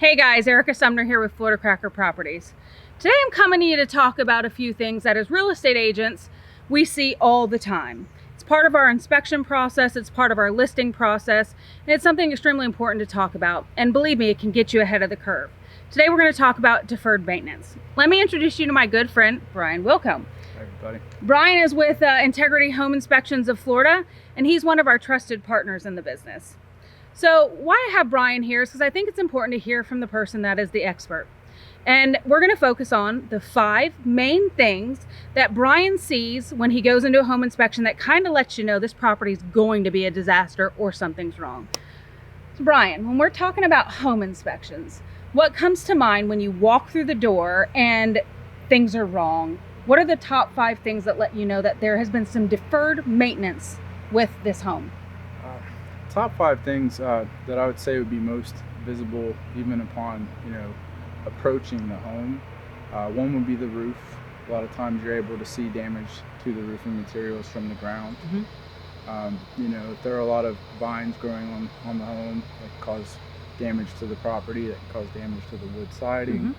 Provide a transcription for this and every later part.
Hey guys, Erica Sumner here with Florida Cracker Properties. Today I'm coming to you to talk about a few things that as real estate agents we see all the time. It's part of our inspection process, it's part of our listing process, and it's something extremely important to talk about. And believe me, it can get you ahead of the curve. Today we're going to talk about deferred maintenance. Let me introduce you to my good friend, Brian Wilcombe. Hi everybody. Brian is with Integrity Home Inspections of Florida, and he's one of our trusted partners in the business. So why I have Brian here is because I think it's important to hear from the person that is the expert. And we're going to focus on the 5 main things that Brian sees when he goes into a home inspection that kind of lets you know this property is going to be a disaster or something's wrong. So Brian, when we're talking about home inspections, what comes to mind when you walk through the door and things are wrong? What are the top 5 things that let you know that there has been some deferred maintenance with this home? Top 5 things that I would say would be most visible even upon, approaching the home. One would be the roof. A lot of times you're able to see damage to the roofing materials from the ground. If there are a lot of vines growing on the home that cause damage to the property, that cause damage to the wood siding.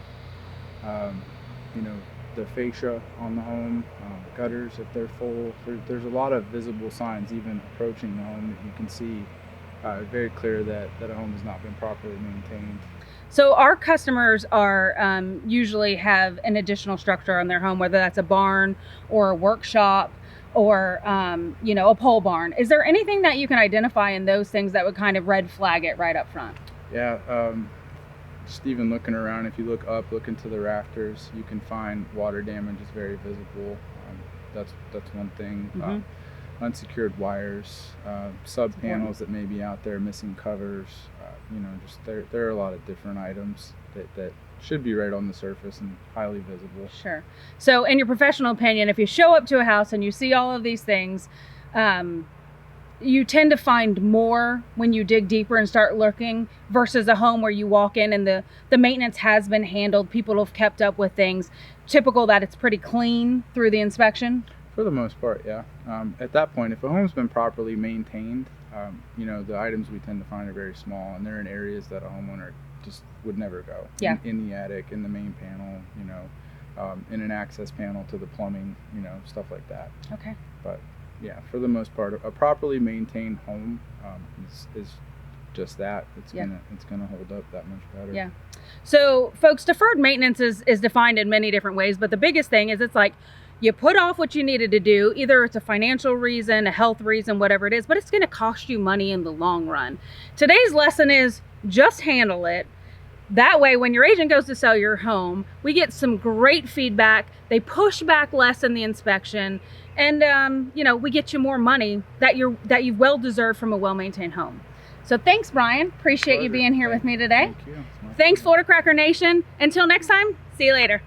The fascia on the home, gutters if they're full. There's a lot of visible signs even approaching the home that you can see very clear that a home has not been properly maintained. So our customers are usually have an additional structure on their home, whether that's a barn or a workshop or a pole barn. Is there anything that you can identify in those things that would kind of red flag it right up front? Yeah, just even looking around, if you look up, look into the rafters, you can find water damage is very visible. That's one thing. Unsecured wires, sub panels that may be out there missing covers. There are a lot of different items that should be right on the surface and highly visible. Sure. So in your professional opinion, if you show up to a house and you see all of these things, you tend to find more when you dig deeper and start looking versus a home where you walk in and the maintenance has been handled, people have kept up with things, typical that it's pretty clean through the inspection? For the most part, yeah. At that point, if a home's been properly maintained, the items we tend to find are very small, and they're in areas that a homeowner just would never go. Yeah. In the attic, in the main panel, in an access panel to the plumbing, stuff like that. Okay. But yeah, for the most part, a properly maintained home is just that. It's gonna hold up that much better. Yeah. So folks, deferred maintenance is defined in many different ways, but the biggest thing is it's like you put off what you needed to do. Either it's a financial reason, a health reason, whatever it is, but it's going to cost you money in the long run. Today's lesson is just handle it. That way, when your agent goes to sell your home, we get some great feedback. They push back less in the inspection, and we get you more money that you've well deserved from a well-maintained home. So thanks, Brian. Appreciate you being here with me today. Thank you. Thanks, Florida Cracker Nation. Until next time, see you later.